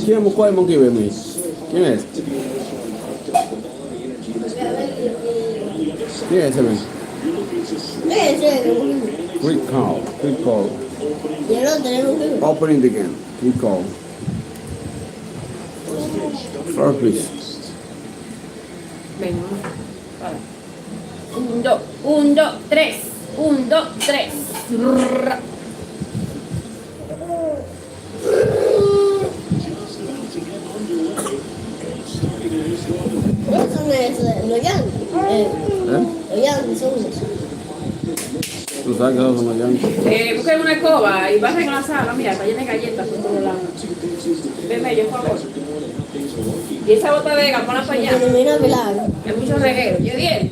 ¿Quién buscó el Monkey Baby? ¿Quién es? ¿Quién es ese? Quick call. Quick call. Opening the game. Quick call. First please. Venga, vale. 1, 2, 3. 1, 2, 3. ¿Tú sabes que son los yankees? Busquen una escoba y bajen a la sala. Mira, está llena de galletas por todos lados. Venme yo, por favor. Y esa bota de gas, ponla para allá. Hay mucho reguero. ¿Y bien?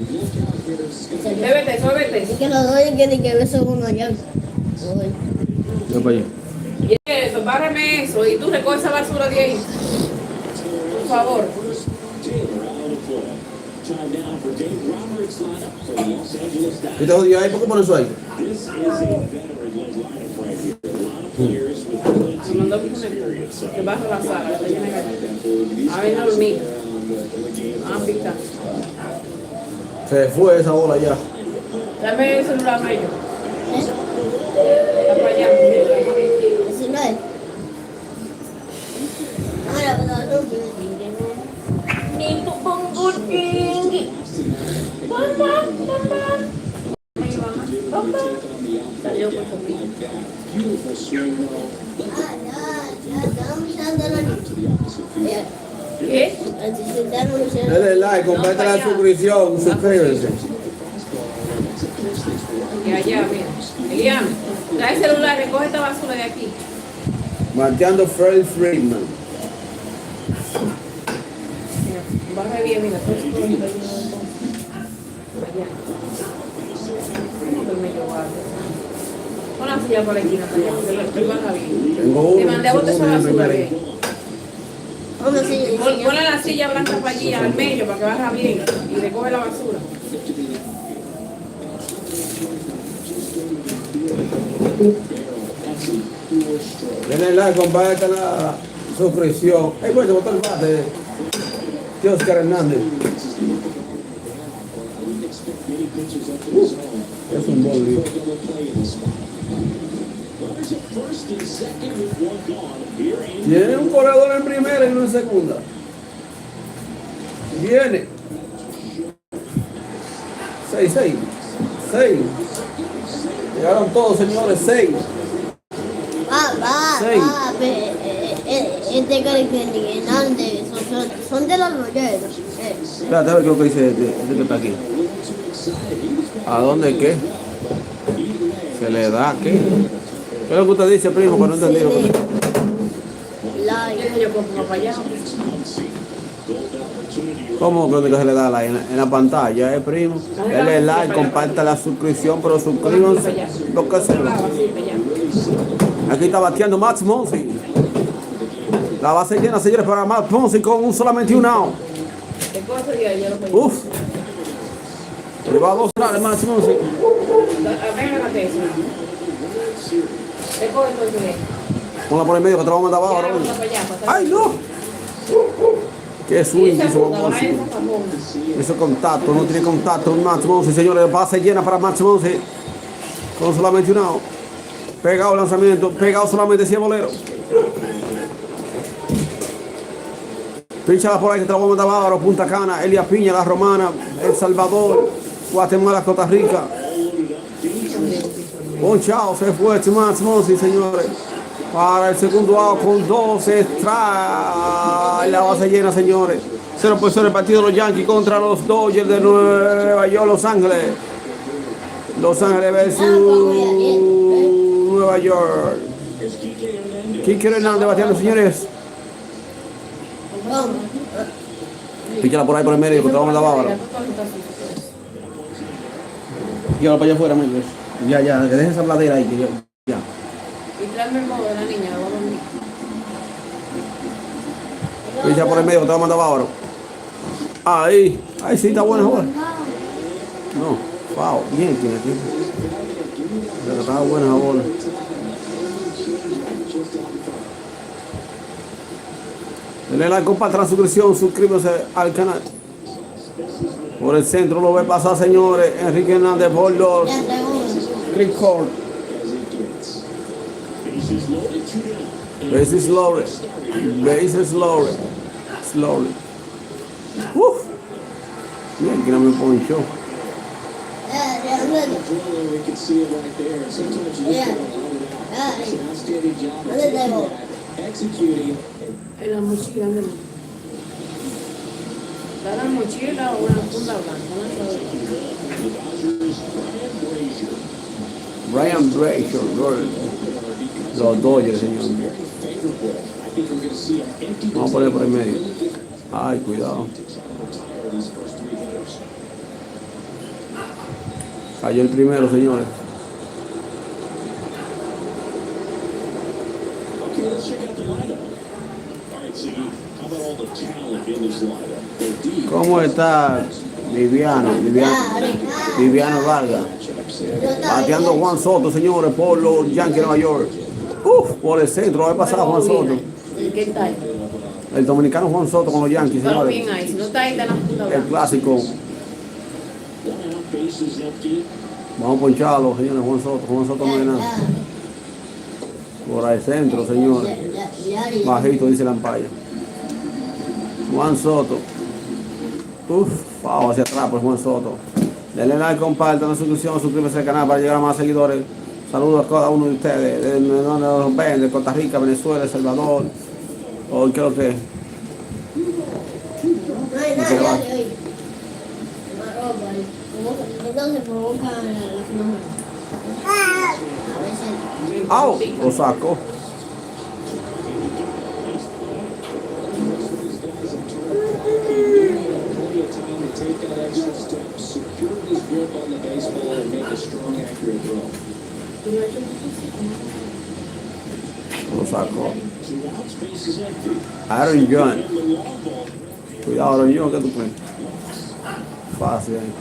Bébete, sóbete. Es que los dos quieren que beso con una llanta. Yo para allá. Y eso, bárreme eso. Y tú recoge esa basura de ahí. Por favor. ¿Y te jodió ahí? ¿Por qué pones eso ahí? Me mandó que baja la sala, está llena de galletas. A ver, no dormir. Ah, pista. Se fue esa bola ya. Dame el celular a ellos. Está para allá. ¿Ese no es? Ahora, pero no. Nito pongo tinggi. Mamá. Salió por su ¿qué? Dale like, comparte la suscripción, suscríbete. Y allá, mira. Elian, trae el celular, recoge esta basura de aquí. Mateando Fred Friedman. Mira, baja bien, mira. Todo esto está lleno de allá. Pon la silla por la esquina para allá, porque lo baja bien. Tengo uno. Te mandé a botar esa basura bien. Vamos Ponle la silla blanca para allí, al medio, para que baja bien y recoge la basura. Denle like, comparte la suscripción. Ay, bueno, botó el bate. Tío Oscar Hernández. Es un buen lío. Tiene un corredor en primera y uno en segunda. Viene. 6. Llegaron todos, señores. 6. Este que Hernández son de los rolleros. Espérate, a ver qué es lo que dice este que está aquí. ¿A dónde qué? ¿Se le da qué? ¿Qué es lo que usted dice, primo? Pero no entendí lo que dice. Yo pongo para allá. ¿Cómo que se le da like? En la pantalla, primo. Denle like, comparta la suscripción, pero suscríbanse. Lo que sea. Aquí está bateando Max Monsi. La base llena, señores, para Max Monsi con un solamente un out. Uf. Lleva 2 rales Max Monsi. Ponla por el medio que te lo vamos a mandar abajo. ¡Ay, no! ¡Qué swing hizo Monsi! Hizo contacto, no tiene contacto Max Monsi, señores. Base llena para Max Monsi con solamente un out. Pegado el lanzamiento, pegado solamente 100 boleros. Pinchala por ahí que te lo vamos a mandar abajo. Punta Cana, Elia Piña, La Romana, El Salvador, Guatemala, Costa Rica. Ponchao, se fue Max Monsi, señores. Para el segundo out con 12 strikes. La base llena, señores. 0-0 el partido de los Yankees contra los Dodgers de Nueva York, Los Ángeles. Los Ángeles versus Nueva York. Kike Hernández bateando, señores. Píchala por ahí por el medio, que te vamos a dar ahora. Llévala para allá afuera, amigos. Ya, que dejen esa bladera ahí, que ya. Y tráeme el modo de la niña, la voy a dormir. Píchala por el medio, que te vamos a mandar ahora. Ahí sí está buena ahora. No, wow, bien, tiene aquí. Pero estaba buena la bola. Denle like, compartan la suscripción, suscríbase al canal. Por el centro lo ve pasar, señores. Enrique Hernández por los Crickcord. Bases loaded. Bases loaded. Slowly. Uf. Mira, que no me ponchó. En la mochila, ¿no? ¿Da la mochila o una funda blanca? Brian Brazier, los Dodgers, señor. Vamos a poner por el medio. Ay, cuidado. Cayó el primero, señores. ¿Cómo está Viviano Vargas? Bateando Juan Soto, señores, por los Yankees de Nueva York. Por el centro, va a pasar Juan Soto. ¿Qué tal? El dominicano Juan Soto con los Yankees, Pero señores. bien ahí, si no está ahí, está en la punta El blanca. clásico. Vamos a poncharlo, señores. Juan Soto no hay nada. Por ahí centro, señores. Bajito, dice la ampalla. Juan Soto. Vamos hacia atrás por Juan Soto. Denle like, compartan la suscripción, suscríbanse al canal para llegar a más seguidores. Saludos a cada uno de ustedes, de donde nos ven, de Costa Rica, Venezuela, El Salvador. O creo que. Entonces provoca la ¡Au! Lo saco. Lo saco. Aaron John. Cuidado, Aaron John, ¿qué tú crees? Fácil ahí.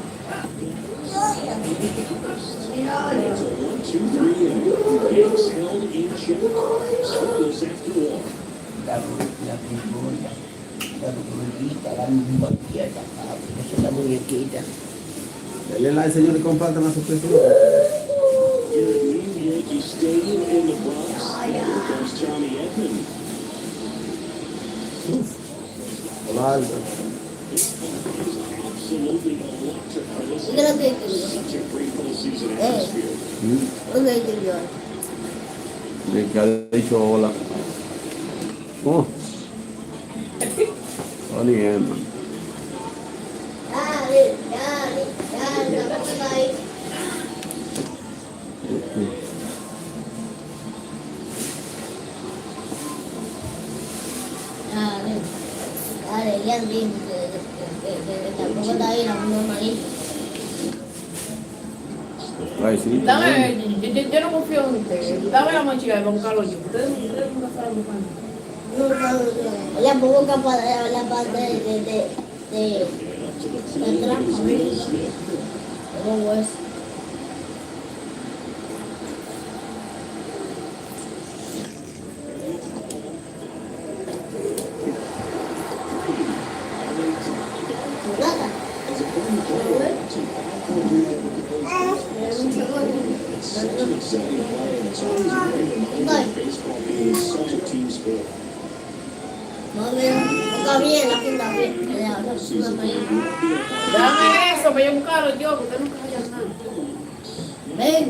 La muñequita. Denle like, señor, y compartan la suscripción. Hola. De que ha dicho hola. Tony Emma. Dale, ya bien, tampoco está ahí la normalita. Ay, sí. Dame, yo no confío en ustedes. Dame la mochila de buscarlo yo. Ustedes nunca saben buscarlo. No, ella poco capaz de la parte de atrás. ¿Cómo es? Nada. Está bien, la punta bien. Dame eso para yo buscarlo yo, porque ustedes nunca hallan nada. Ven.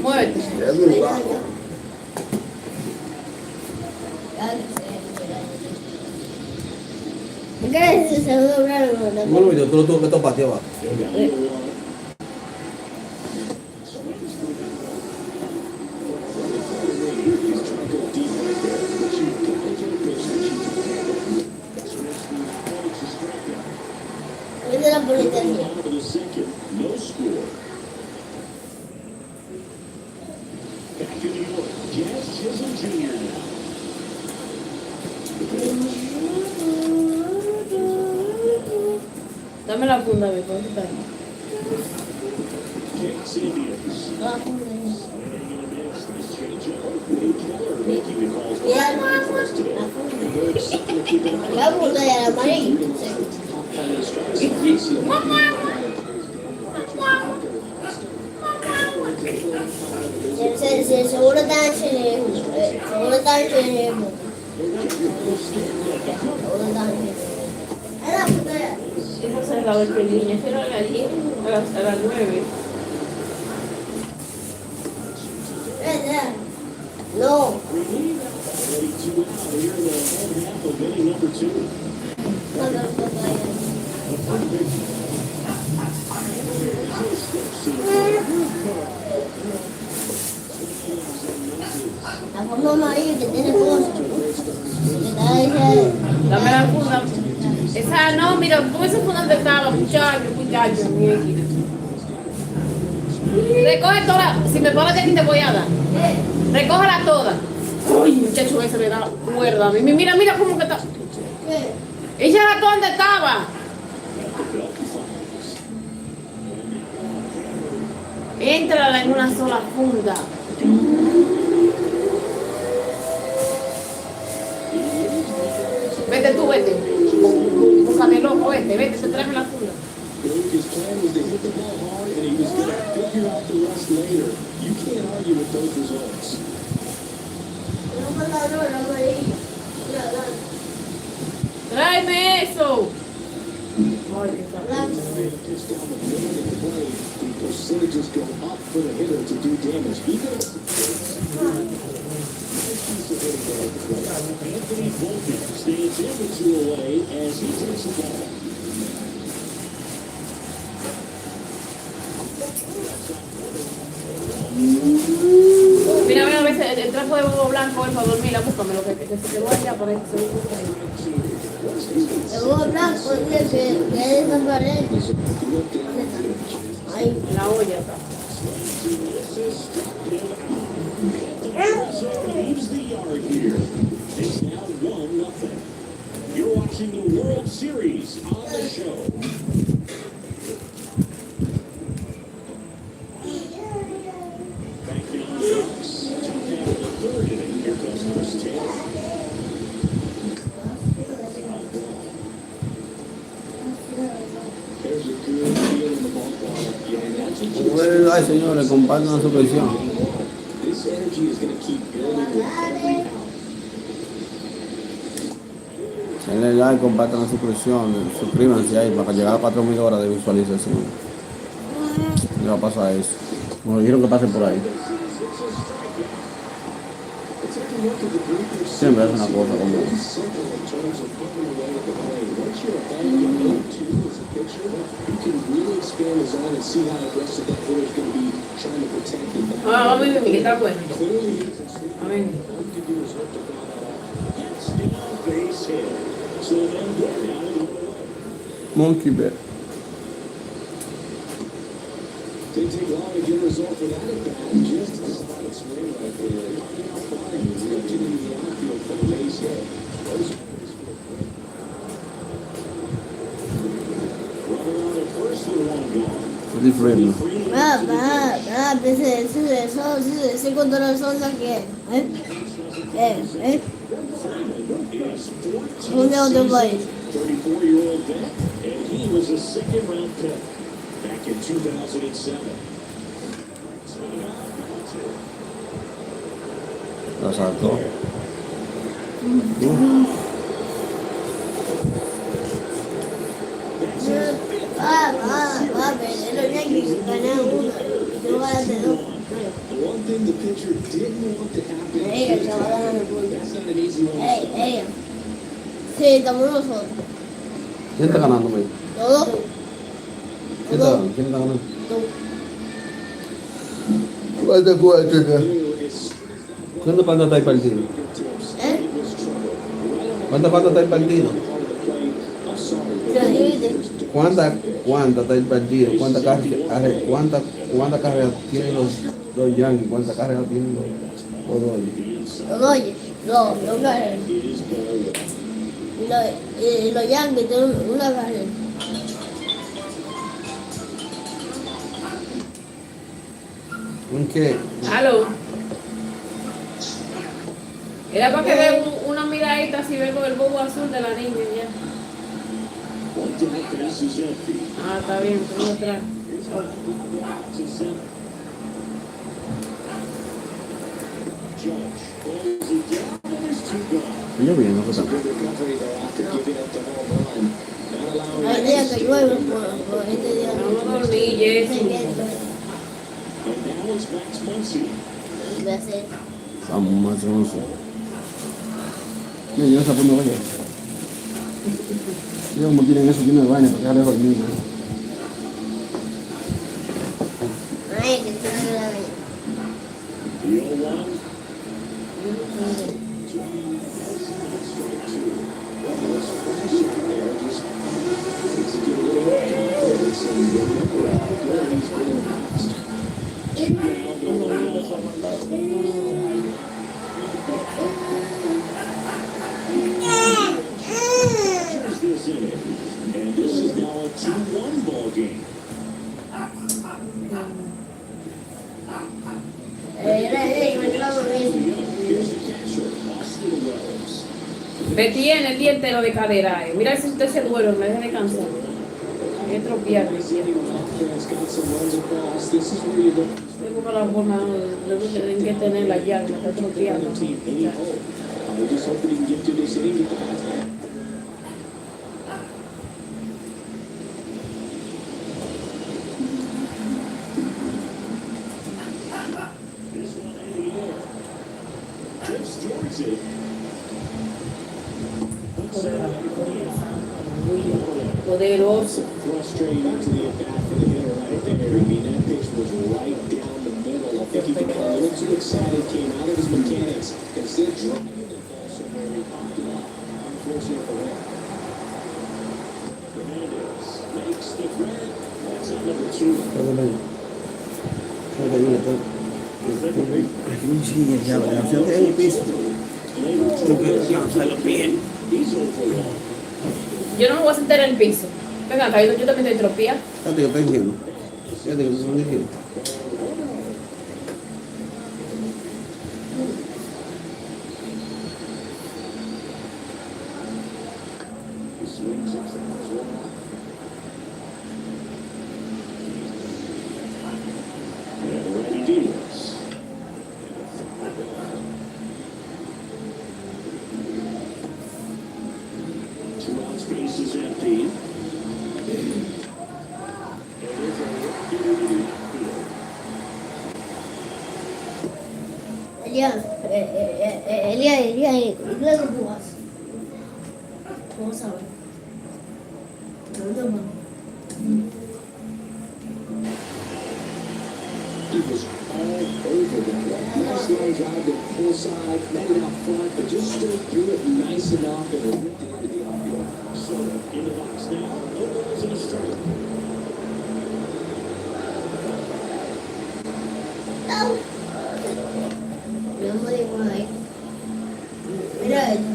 Muévete. ¿Qué se doblaron? Bueno, yo tú lo tengo que topar aquí abajo. Es de la politería. Dame la funda, ¿ves? ¿Dónde está ahí? La funda. Mira, la funda. La punta de la amarilla. Seguro está en cinismo. Seguro está en cinismo. Seguro está en cinismo. Es la punta de la... Esa es la hora que niña, pero a las 10, a las 9. No. La forma amarilla que tiene cosas. Dame la funda. Esa no, mira, ¿cómo esa funda donde estaba? Muchacho, mira. Recoge toda, si me pones aquí te voy a dar. Recógela toda. Uy, muchacho, ese me da cuerda. Mira cómo que está. Ella era toda donde estaba. Entrala en una sola funda. Vete tú, vete. Búscate loco, vete, te tráeme la funda. His plan was to hit the ball hard, and he was going to figure out the rest later. You can't argue with those results. Tráeme eso. The percentages go up for the hitter to do damage. Anthony Volpe stands in with 2 away as he takes the ball. Mira, a veces el trapo de huevo blanco es para dormir, búscame lo que se quedó allá por ahí. El huevo blanco es que desaparece. Ahí. La olla está. Leaves the yard here. It's now 1-0. You're watching the World Series on the show. Back down the box. Top half of the third inning. Here comes first take. There's a good feel in the ballpark. Yeah, that's what you Bueno, ay, señores, compartan la suscripción. This energy is going to keep building with every out. Denle like, compartan la suscripción, suscríbanse ahí para llegar a 4.000 horas de visualización. ¿Qué va a pasar eso? Me dijeron que pase por ahí. Siempre hace una cosa como... Vamos a ver que está bueno. A ver. Monkey Bear. Didn't take long to get a result for that at bat. Just a spot swing right there. Knocking out fire. He ripped it into the outfield for the base hit. Runner on at first with 1 gone. Diferente. Ese control son los que... ¿Dónde otro país? 34-year-old vet, and he was a second-round pick back in 2007. Lo saltó. Los Yankees ganaron 1 y tú ganaste 2. One thing the pitcher didn't want to happen. That's not an easy one. Sí, estamos nosotros. ¿Quién está ganando, güey? Todos. ¿Quién está ganando? ¿Quién está ganando? Todos. ¿Cuánto falta está el partido? ¿Cuánto falta está el partido? Se divide. ¿Cuánta está el partido? ¿Cuántas carreras tienen los Yankees? ¿Cuántas carreras tienen los Dodgers? Los Dodgers. Los carreras. Y los Yankees tienen una carrera. ¿En qué? Aló. Era para que vea una miradita si ve con el bobo azul de la niña ya. Ah, está bien, ponlo atrás. Yo bien, no pasa. Hay días que llueve, por este día no. Vamos a dormir, Jessy. Voy a hacer. Vamos más once. Mira, yo esa punta vaya. Mira cómo tienen eso lleno de vaina para que dejar dormir. Ay, que tiene la vida. And this is now a 2-1 ball game. Betty en el día entero de cadera. Mira si usted se duerme, me deja descansar. Hay que tropearme. Tengo para la forma de que tienen que tener la llave, me está tropeando. Poderoso. Frustrating to the at-bat for the hitter right there. I mean, that pitch was right down the middle. I think he got a little too excited, came out of his mechanics, instead of driving the ball somewhere he popped it up. Unfortunate for him. Hernandez makes the grab. That's at number 2. Yo no me voy a sentar en el piso. Venga, acá, yo también estoy tropeada. Fíjate que estoy diciendo. Fíjate que estoy diciendo. Space is empty. Elia, ¿y luego jugas? Vamos a ver. He was all over that. Nice line drive to full side, met it out front, but just still threw it nice enough and it ripped into the outfield. So in the box now, no balls and a strike. No. No me digo ahí. Mira esto.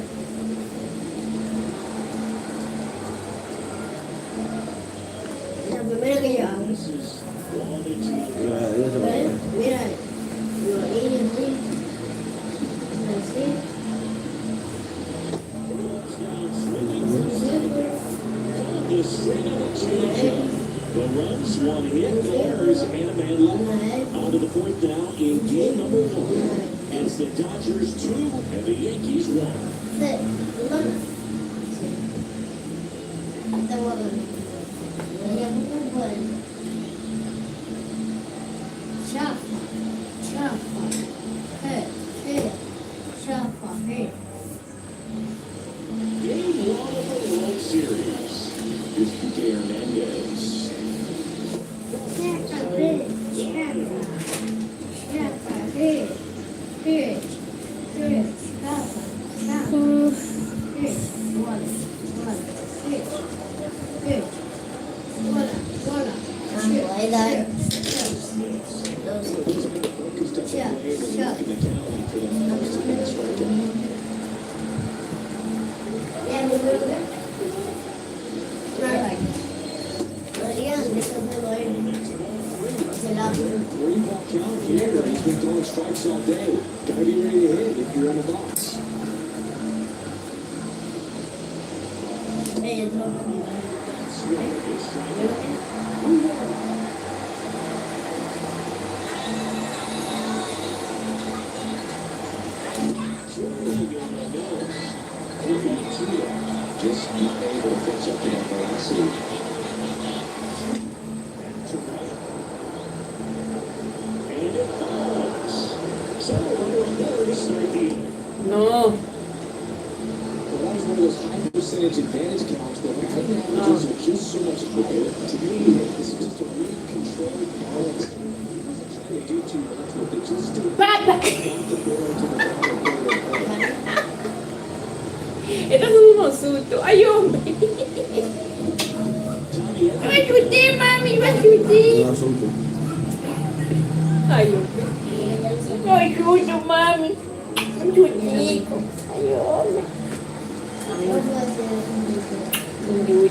La primera que yo hago. This is quality team. Mira, yo ahí, así. The straight out changeup. The runs, one hit, errors, and a man left. On to the point now in game number 1. It's the Dodgers 2 and the Yankees 1. Game 1 of the World Series is PK Hernandez. Three-ball count here. He's been throwing strikes all day. Gotta be ready to hit if you're in the box. Just not able to catch up to that velocity. And it falls. So, No. Well, that was one of those high percentage advantage counts, but the averages are just so much higher. To me, this is just a really controlled balance. They do too much, but they just do Esto es un susto. Ay, hombre. Me asusté, mami, me asusté. Un asunto. Ay, hombre. Ay, susto, mami. Un chutico. Ay, hombre. Un chute.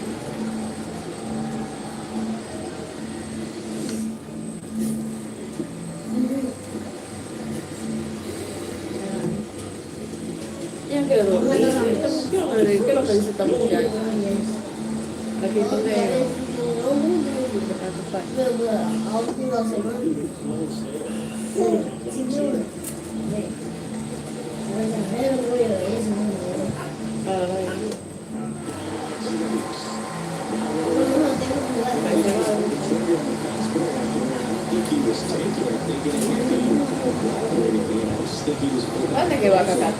Ya quiero dormir. ¿Qué es lo que dice esta muchacha? Aquí donde... ¿Dónde que va a cagar?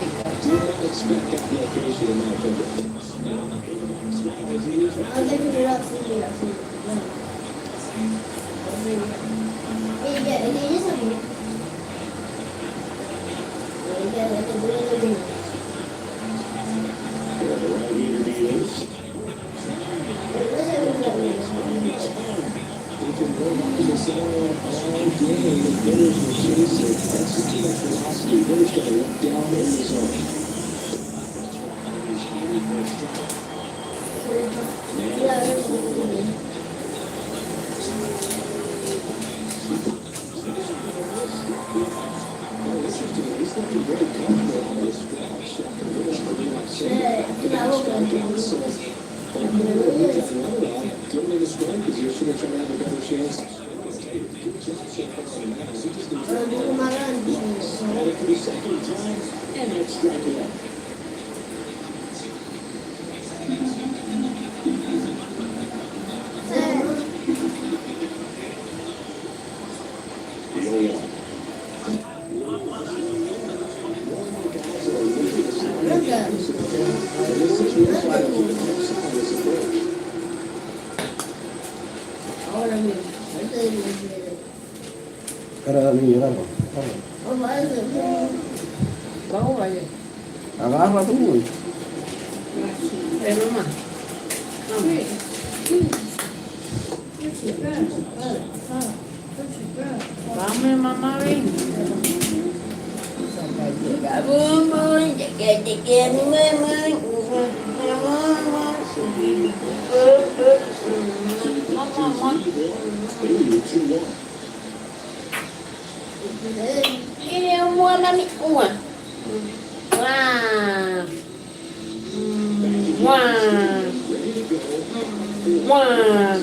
Cara niño, largo. Vamos, vaya. Agarra tú, güey. Mamá. Vamos, mamá, ven. Vamos, te quiero, mamá. Ini mua mami mua. Wah. Wah. Wah.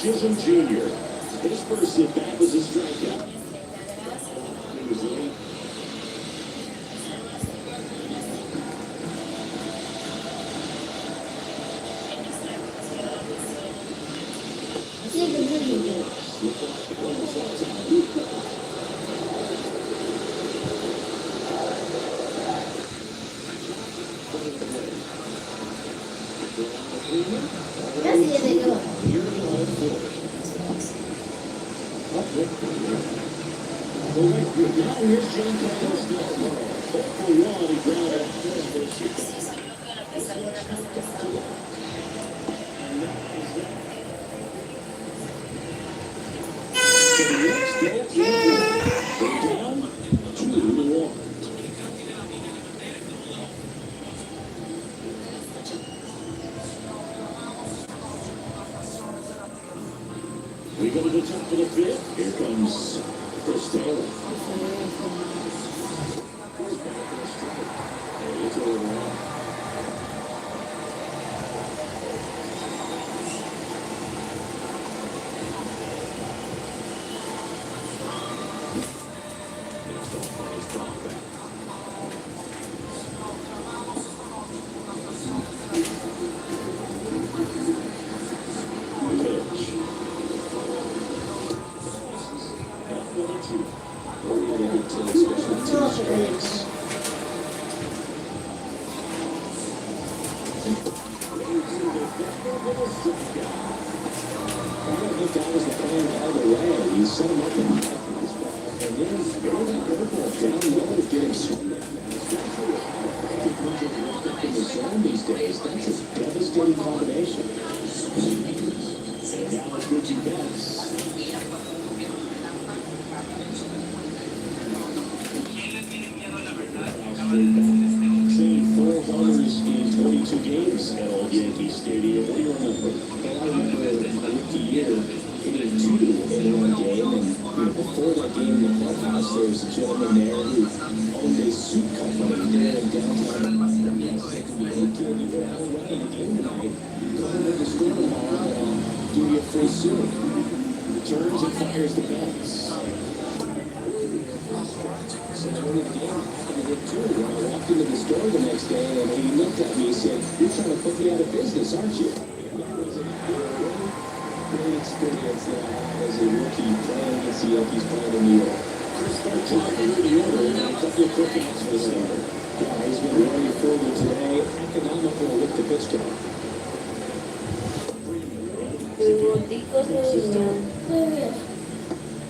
Chisholm Jr. His first hit back was a strikeout. He was late. Casi de yo. We go to the top of the fifth. Here comes Chris Taylor. It's over.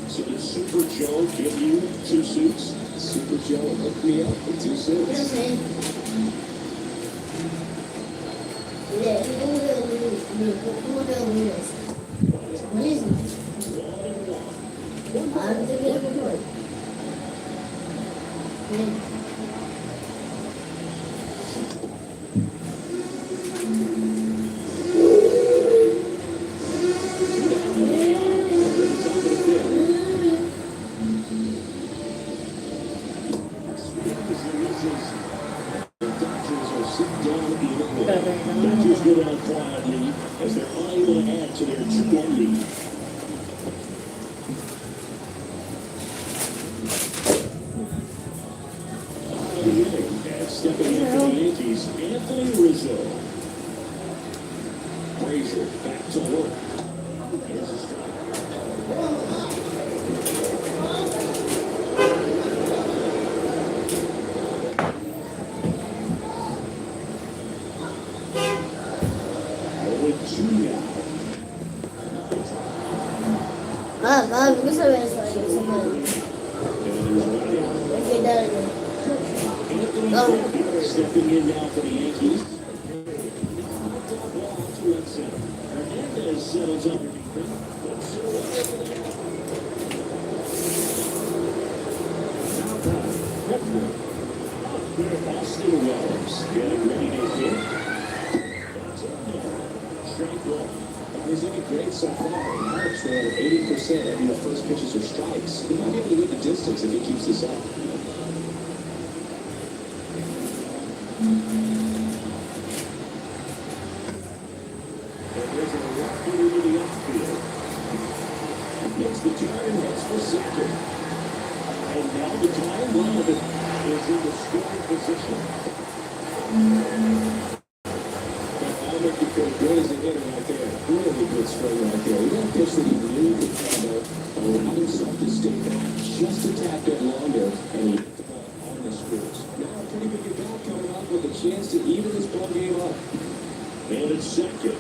So did Super Joe give you 2 suits? Super Joe hooked me up with 2 suits. Stepping in now for the Yankees. Hernandez settles underneath him. Austin Wells getting ready to hit. Strike one. He's looking great so far. Marks are at 80% of the first pitches are strikes. He might be able to win the distance if he keeps this up. And it's second.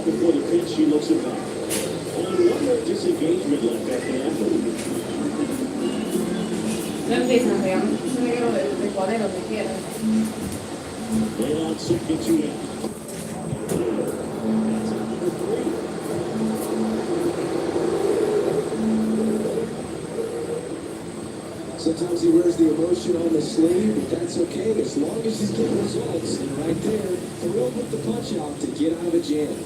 Before the pitch, she looks it back. Only one more disengagement left at the end. No empiezan, digamos. Yo me quiero de poner donde quieran. Way out, second to out. Sometimes he wears the emotion on the sleeve, but that's okay as long as he's getting results. And right there, thrilled with the punch out to get out of a jam.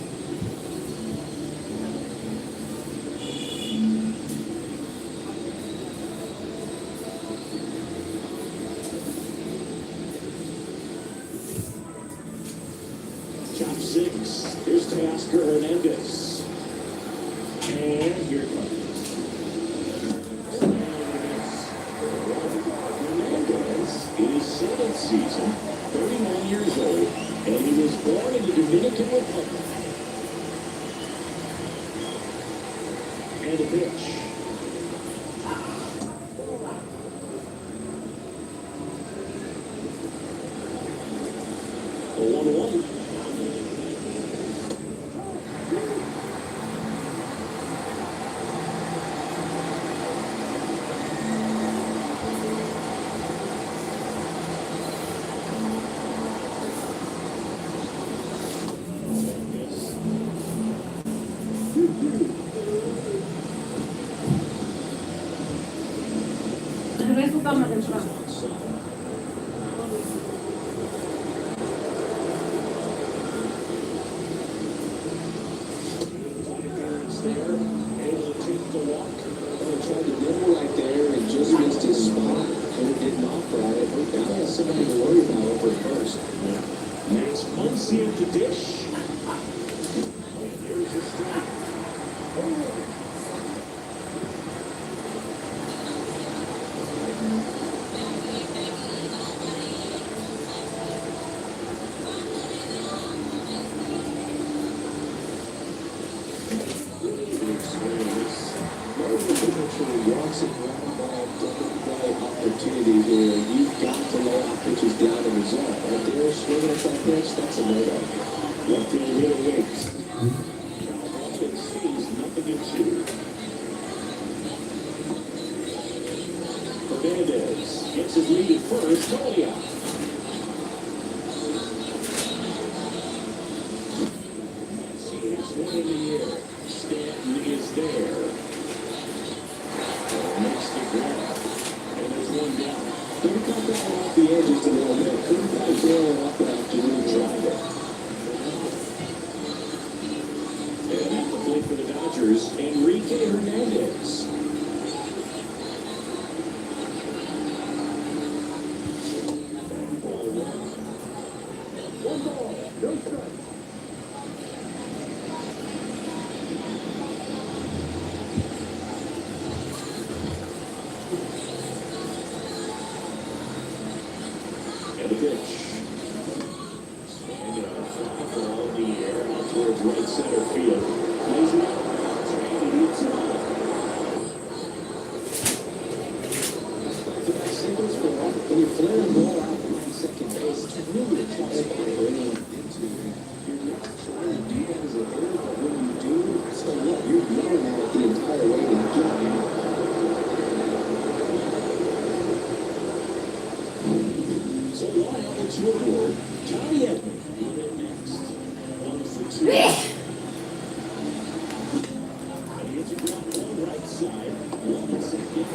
Chop 6. Here's Teoscar Hernandez. And here it comes. Hernandez in his 7th season, 39 years old, and he was born in the Dominican Republic. And a pitch. A 1-1. Regresa su cama temprano. Able to take the walk. Tried to nibble right there and just missed his spot. And it didn't offer at it. Now he has somebody to worry about over first. Next, Muncie at the dish. And here's the strike. Walks it round ball, double play opportunity here. You've got to lay off pitches down the result. Right there, swinging at that pitch, that's a no-no. Left field really waits. Offense sees nothing in 2. Hernandez gets his lead at first, totally out. See, it's one in the air. Stanton is there. Makes the grab. And there's one down. Couldn't cut that one off the edge just a little bit. Couldn't quite bail it up after he tried it. And at the plate for the Dodgers, Enrique Hernandez. One ball, no strike. And a pitch. Swinging a fly ball in the air out towards right center field. Plays it out. And he hits it off. Back-to-back singles for when you flare a ball out behind second base, it's really a tough spot for anyone to get to. You're not trying to do that as a hitter, but when you do, so what? You're blowing at it the entire way to get out. So one out to award, Tommy Edman will hit next. 1 for 2. And he hits a ground ball right side. 1 second.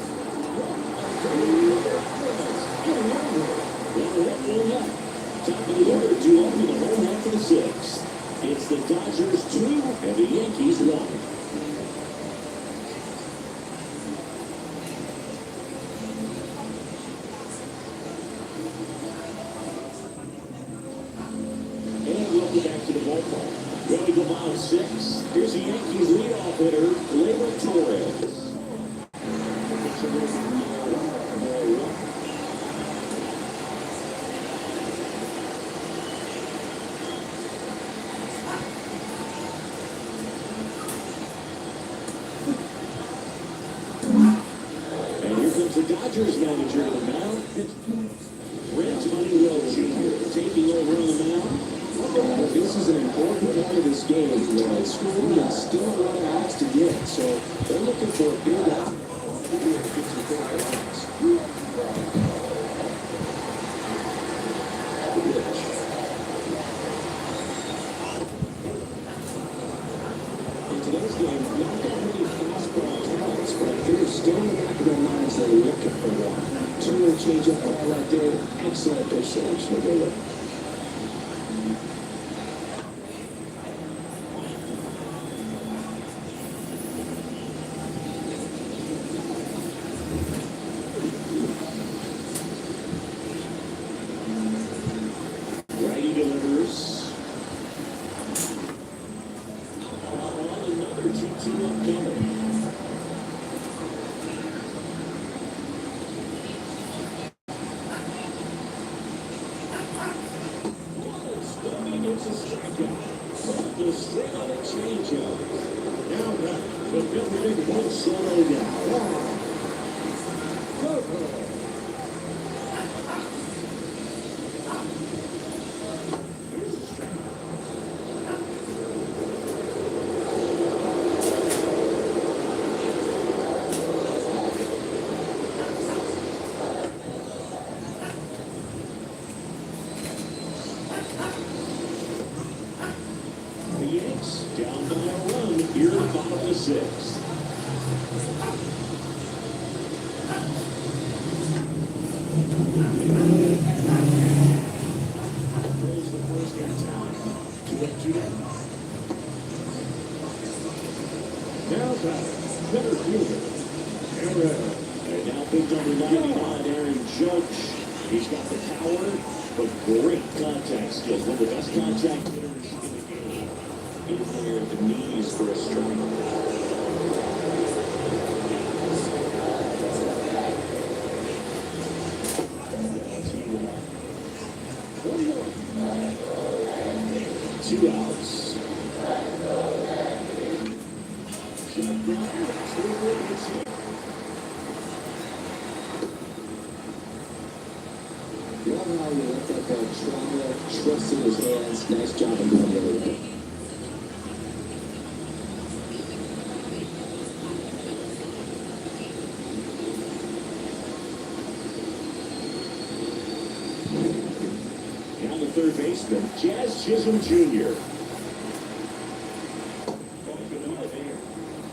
One left. Top of the order, 2 off in the home run for the 6th. It's the Dodgers 2 and the Yankees 1. And welcome back to the ballpark. Ready to go by out 6. Here's the Yankees leadoff hitter, Gleyber Torres. And here comes the Dodgers manager to the mound. Reds Honeywell Jr. taking over on the mound. This is an important part of this game. They scored and still run outs to get, so they're looking for a big out. In today's game, not that many fastball counts, but they're still in the back of their minds. They're looking for one. Two-way change-up ball right there. Excellent pitch selection to go with. Righty delivers. Another 2-2 up there. It's a strikeout. The straight on a changeup. Now back. The building will slow down. The Yanks down by a run here in the bottom of the 6th. Throws the first guy down. 2-2 down. Now batter, better fielder. Herrera. And now big number 99, Aaron Judge. He's got the power, but great contact skills. One of the best contact hitters in the game. In there at the knees for a strike. Two outs. Love how you let that go. Trauma, trust in his hands. Nice job of going the other way. Down the third baseman, Jazz Chisholm Jr.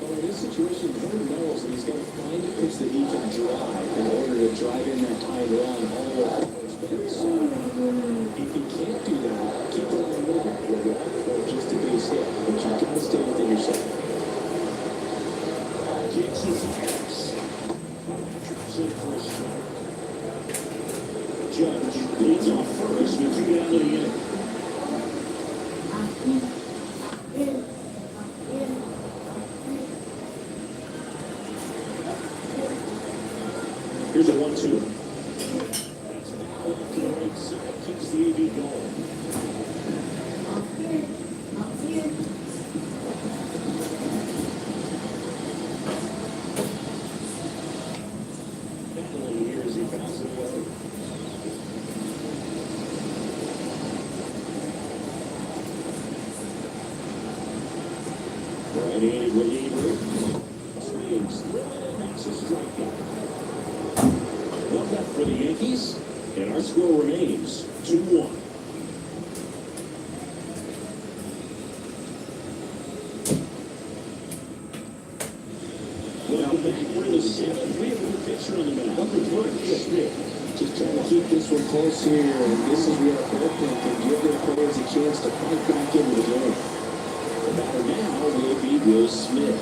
Well, in this situation, Vern knows that he's got to find a pitch that he can drive in order to drive in that time run all the way to first base. If he can't do that, keep it on a little bit or just a base hit. But you've got to stay within yourself. Kicks his ass. Drops it for a strike. Judge leads off first with 2 down to the inning. Here's a 1-2. That's now up to the right side. Keeps the AB going. Battling here as he fouls it away. Right-handed reliever. Swings. That's a strikeout. One left for the Yankees, and our score remains 2-1. Welcome back. We're in the 7th. We have a new pitcher on the mound. Number 3, Smith. Just trying to keep this one close here, and this is where a bullpen can give their players a chance to fight back into the game. The batter now will be Will Smith.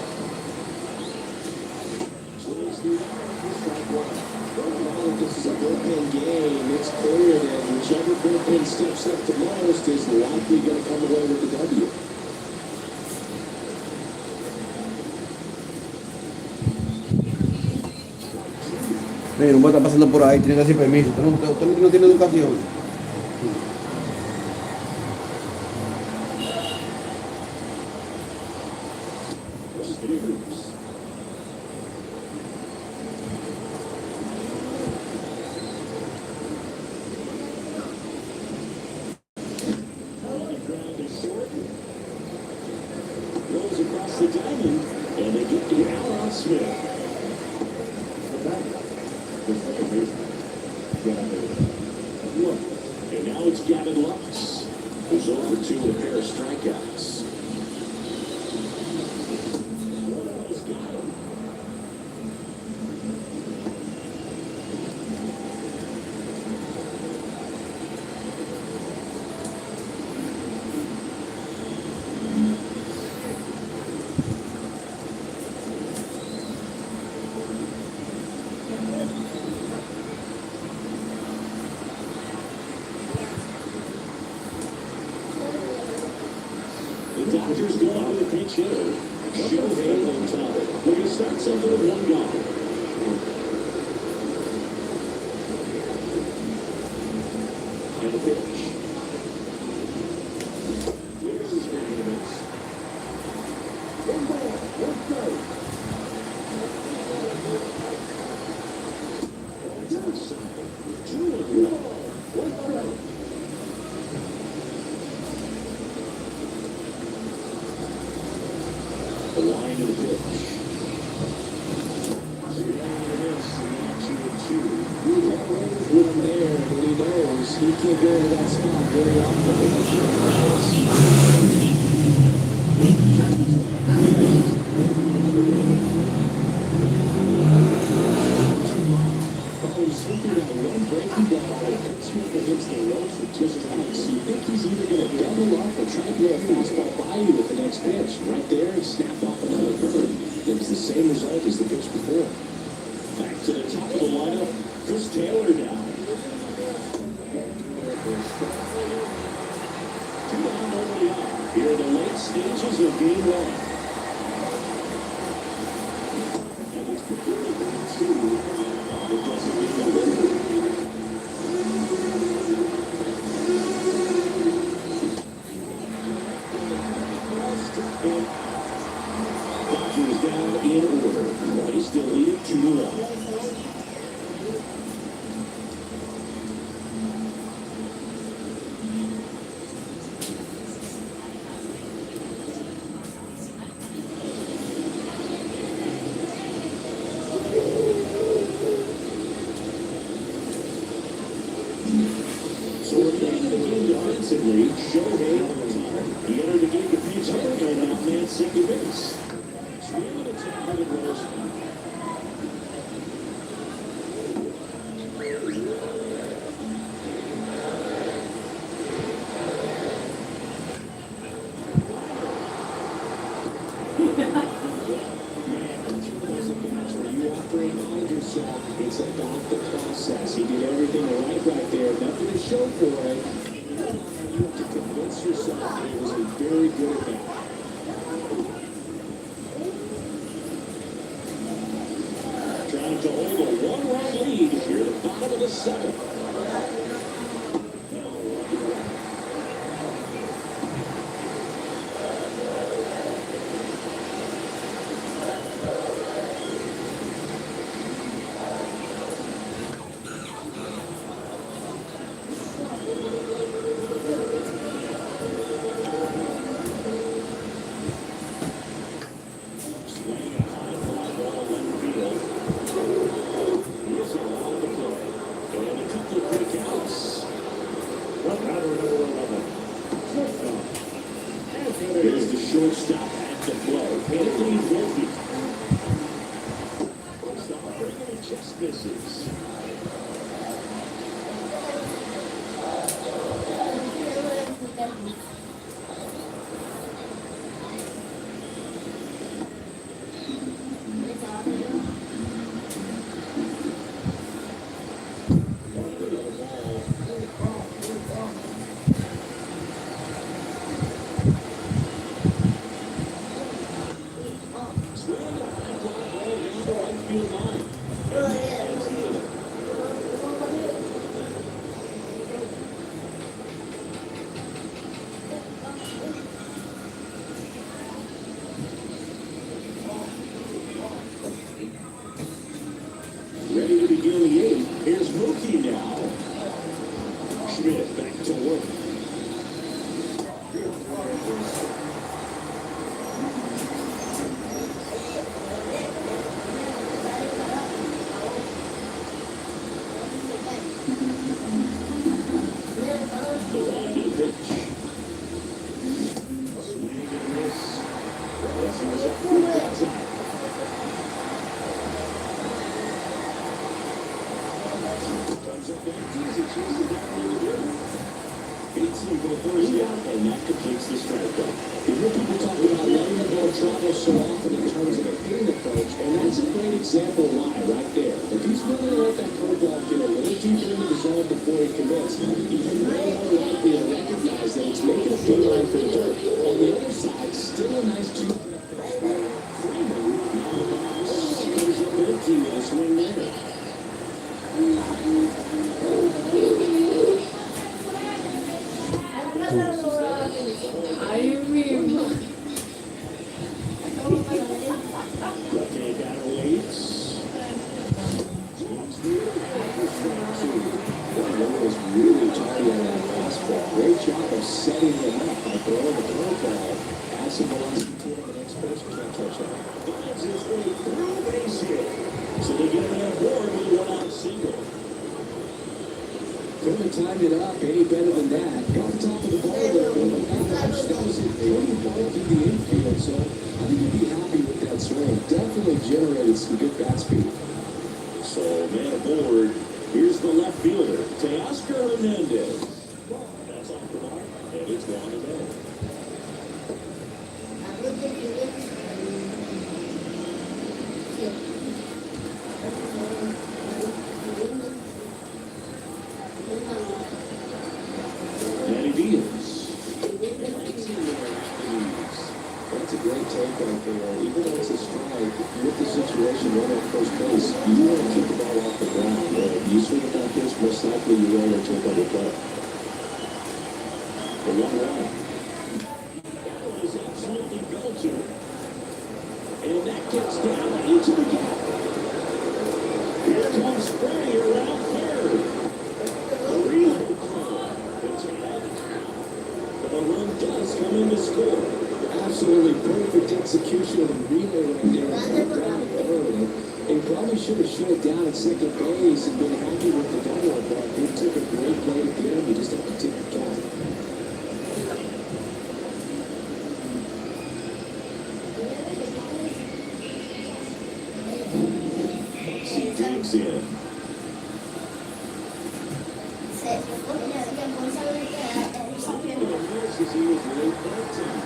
Swings through strike one. This is a bullpen game. It's clear that whichever bullpen steps up the most is likely going to come away with the W. Mira, un está pasando por ahí, tiene que decir permiso. Usted no tiene educación. Rolls across the diamond, and they get the out on Smith. Look, and now it's Gavin Lux, who's over 2 with a pair of strikeouts. The Dodgers go out with a pinch hitter. Shohei on top. When he starts over with 1 gone. And the pitch. Here's his performance. 1 ball, 1 strike. To the side. 2-1. 1 strike. The line of the pitch. With him there, and he knows he can't go to that spot very often. He's looking at one breaking ball. Smith against the ropes with 2 strikes. You think he's either going to double up or try to throw a fastball by you with the next pitch. Right there, he snapped off another bird. It was the same result as the pitch before. Back to the top of the lineup, Chris Taylor now. 2 down over the arm. Here in the late stages of game 1. And it's completely back to it doesn't get the winner. Dodgers down in order. They still lead it 2-1. So we're playing the game defensively. Shohei on the top. He entered the game to pinch hitter and outman second base. Swinging at top of the runners. It's about the process. He did everything right there. Nothing to show for it. You have to convince yourself that it was a very good at bat. Trying to hold a 1-run lead here at the bottom of the 7th. There's the shortstop at the plate. Anthony Volpe. Shortstop bringing it, just misses. Swing, high fly ball down the right field line. nicely for the first out, and that completes the strike zone. You hear people talk about letting the ball travel so often in terms of a hitting approach, and that's a great example why right there. If he's willing to let that curveball get a little deeper into the zone before he commits, he's way more likely to recognize that it's making a beeline for the dirt. On the other side, still a nice two. Freeman comes up empty with a swing there. Ay, mismo. Left-hand guy leads. Was really tardy on that fastball. Great job of setting it up by throwing the curveball. Add some velocity to it, the next person can't catch up. That's his way through base hit. So they get him on board with a one-out single. Couldn't have timed it up any better than that. Got the top of the ball there, but that was a pretty ball through the infield, so I think you'd be happy with that swing. Definitely generated some good bat speed. So, man aboard. Here's the left fielder, Teoscar Hernandez. That's off the mark, and it's gone to bed. And he deals. That's a great take right there. Even though it's a strike, with the situation right at first base, you want to keep the ball off the ground. You swing it like this, most likely you will to take on the play. The 1-1. That is absolutely belted. And that gets down into the gap. Here comes Spray around third. A real it's ahead. The run does come in to score. Absolutely perfect execution of the relay right there. Down early. He probably should have shut it down at second base and been happy with the double, but he took a great play to get him. He just had to tip the cap. He digs in. He was late that time.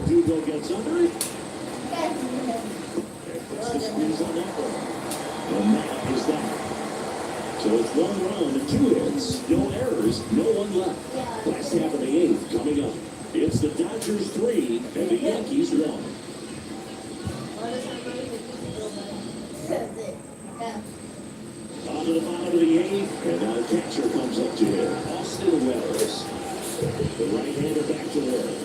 Dugo gets under it. Puts the squeeze on that one. And that is that. So it's 1 run and 2 hits. No errors, no one left. Last half of the 8th coming up. It's the Dodgers 3 and the Yankees 1. On to the bottom of the 8th, and now the catcher comes up to him. Austin Wells. The right-hander back to work.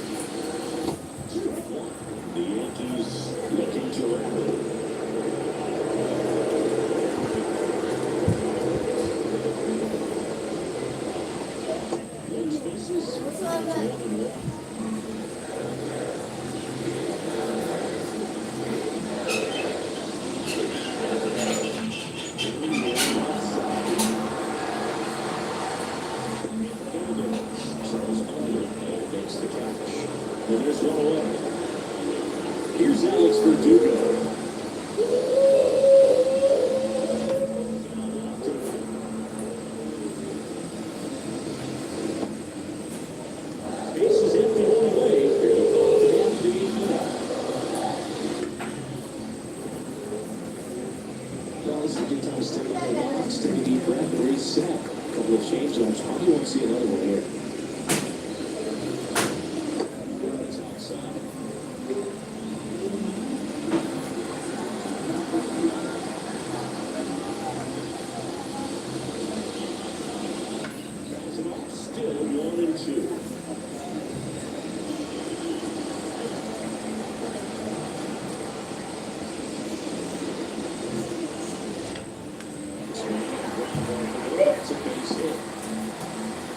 The Yankees looking to rally. And there's one away. Here's Alex Verdugo. Base is empty one away. Here the ball to the end of the 8th. Well, this is a good time to take a box, take a deep breath, reset. A couple of change-ups. Probably won't see another one here.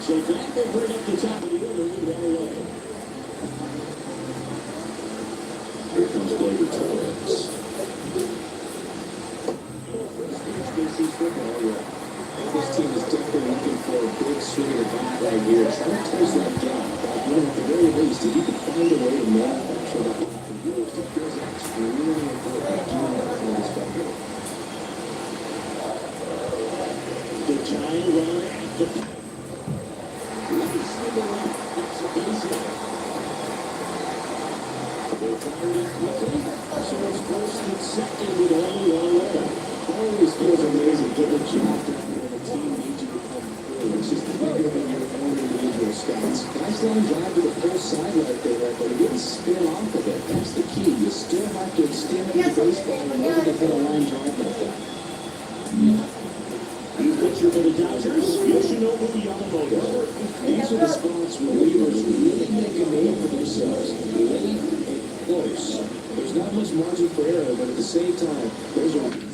So that will bring up the top of the order with 1 away. Here comes Blake Torres. Always feels amazing getting a job done when the team needs you to come through. It's just bigger than your own individual stats. Nice long drive to the full side right there, but he didn't spin off of it. That's the key. You still have to extend the baseball in order to hit a line drive like that. New pitcher for the Dodgers, Yoshinobu Yamamoto. These are the spots where relievers really make a name for themselves. Late and close. There's not much margin for error, but at the same time, there's a reason.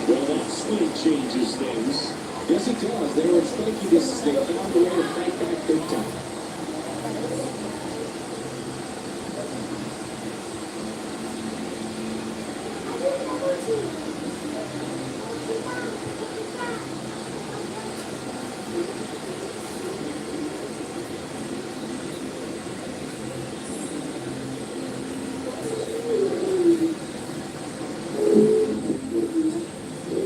Well, that swing changes things. Yes, it does. They were expecting this. They found a way to fight back big time.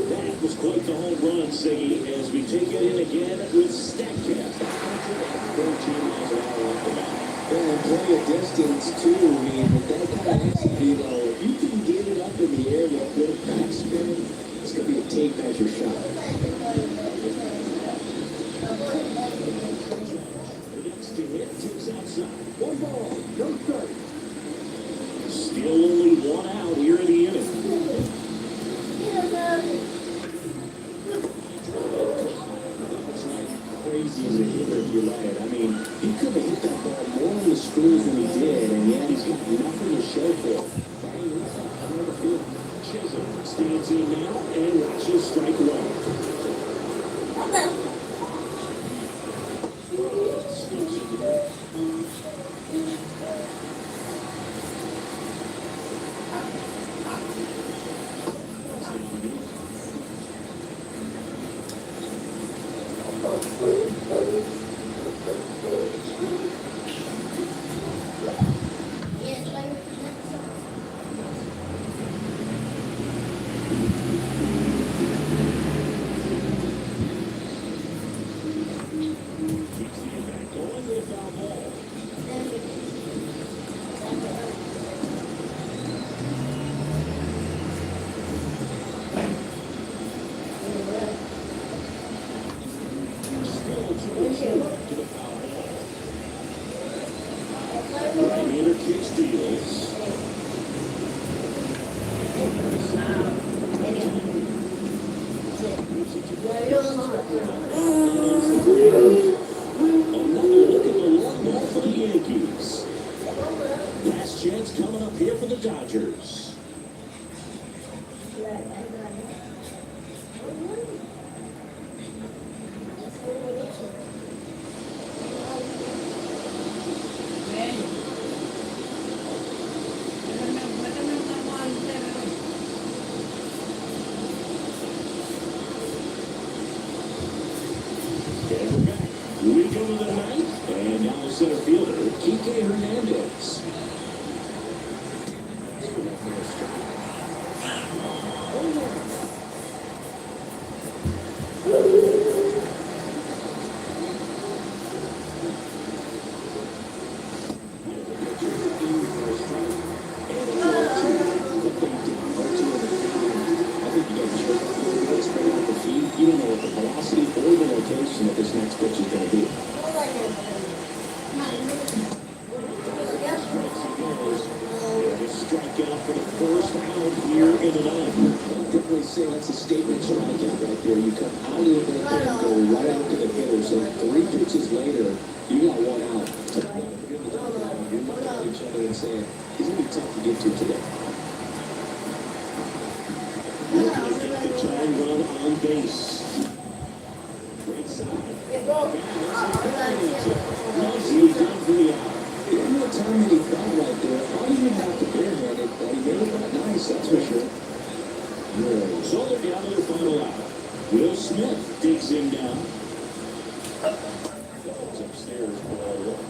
That was quite the home run, Siggy, as we take it in again with StatCast. 14 miles an hour off the bat. Yeah, and plenty of distance too. I mean, with that kind of exit velo, if you can get it up in the air with a good backspin, it's going to be a tape measure shot. The next to hit takes outside. One ball, no strike. Still only one out here in the inning. Crazy as a hitter if you let it. I mean, he could have hit that ball more on the screws than he did, and yet he's got nothing to show for it. Right on the field. Chisholm stands in now and watches strike one. Right-hander kick steals. Another look at the long ball for the Yankees. Last chance coming up here for the Dodgers. And we're back. We go to the ninth, and now the center fielder, Kike Hernandez. You don't know what the velocity or the location of this next pitch is going to be. Strikeout for the first out here in the ninth. I'd definitely say that's a statement strikeout right there. You come out of the ninth and go right out to the hitter. So 3 pitches later, you got one out. You're looking at each other and saying, he's going to be tough to get to today. The tying run on base. Right side. Nicely done for the out. He had more time than he thought right there. Probably didn't have to barehanded, but he made it look nice, that's for sure. So they're down to their final out. Will Smith takes him down. Upstairs, ball one.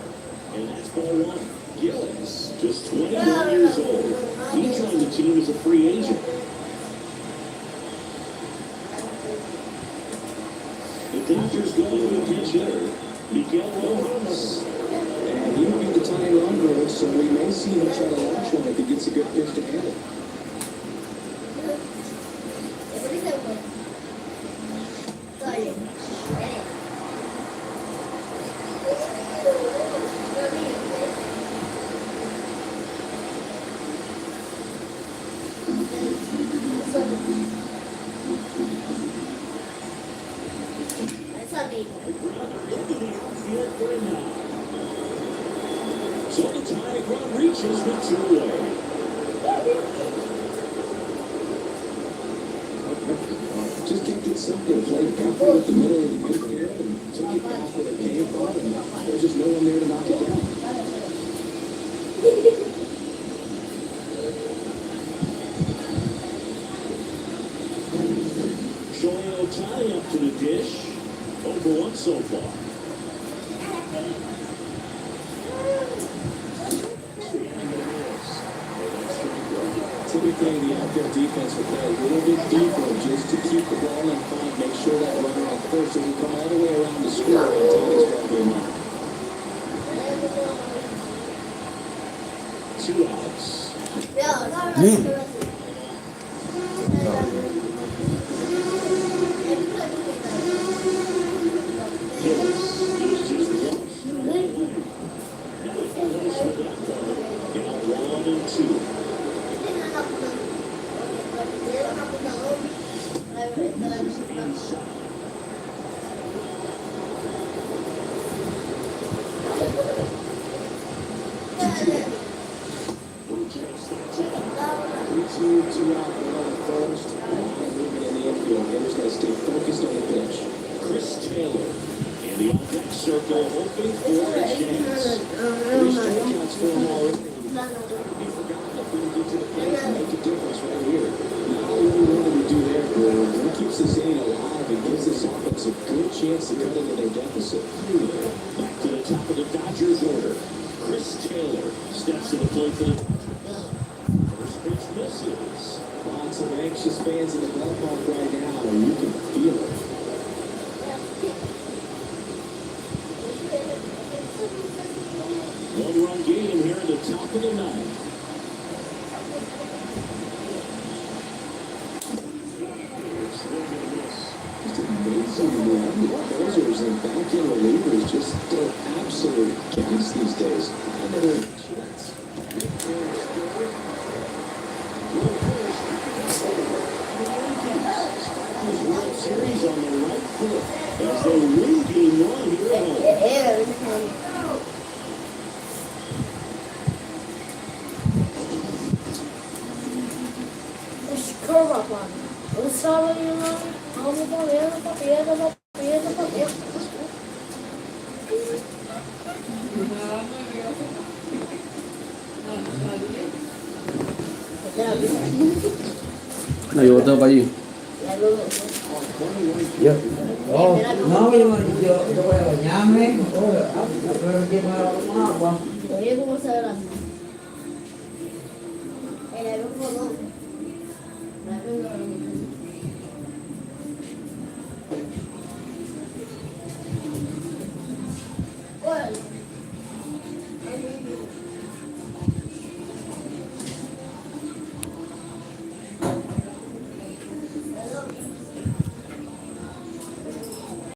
And that's ball one. Gillis, just 21 years old. He joined the team as a free agent. The Dodgers go to a pinch hitter, Miguel Rojas. And he will be the tying run girl, so we may see him try to launch one if he gets a good pitch to handle. So the tying run reaches the two-way. Just kept it simple. Played halfway with the middle of the good here and took it back where it came from, and there's just no one there to knock it down. Shohei Ohtani up to the dish. 0-1 so far. Typically, the outfield defense will play a little bit deeper just to keep the ball in front, make sure that runner on first doesn't come all the way around the score and Tony's got to be in line. 2 outs. Gillis is just one. Count 1 and 2. Two out, one on the first. Moving in the infield. Hitter's got to stay focused on the pitch. Chris Taylor in the on-deck circle, hoping for a chance. 3 strikeouts for him already. He forgot that when he gets to the plate to make a difference right here. Now what we wanted to do there, Gordon, he keeps this inning alive and gives this offense a good chance to cut into their deficit. Back to the top of the Dodgers order. Chris Taylor steps to the plate for the Dodgers. First pitch misses. Lots of anxious fans in the ballpark right now, and you can feel it. One-run game here at the top of the ninth. Just amazing to me how many closers and back-end relievers just go absolute gas these days. I never had a chance. World Series on the right foot as they win game 1 here at home. Curva, mano. Eu estava ali na alma da mesa, papel. No, yo boteo para allí. No, yo voy a bañarme, pero llevo agua. Oye, ¿cómo se ve la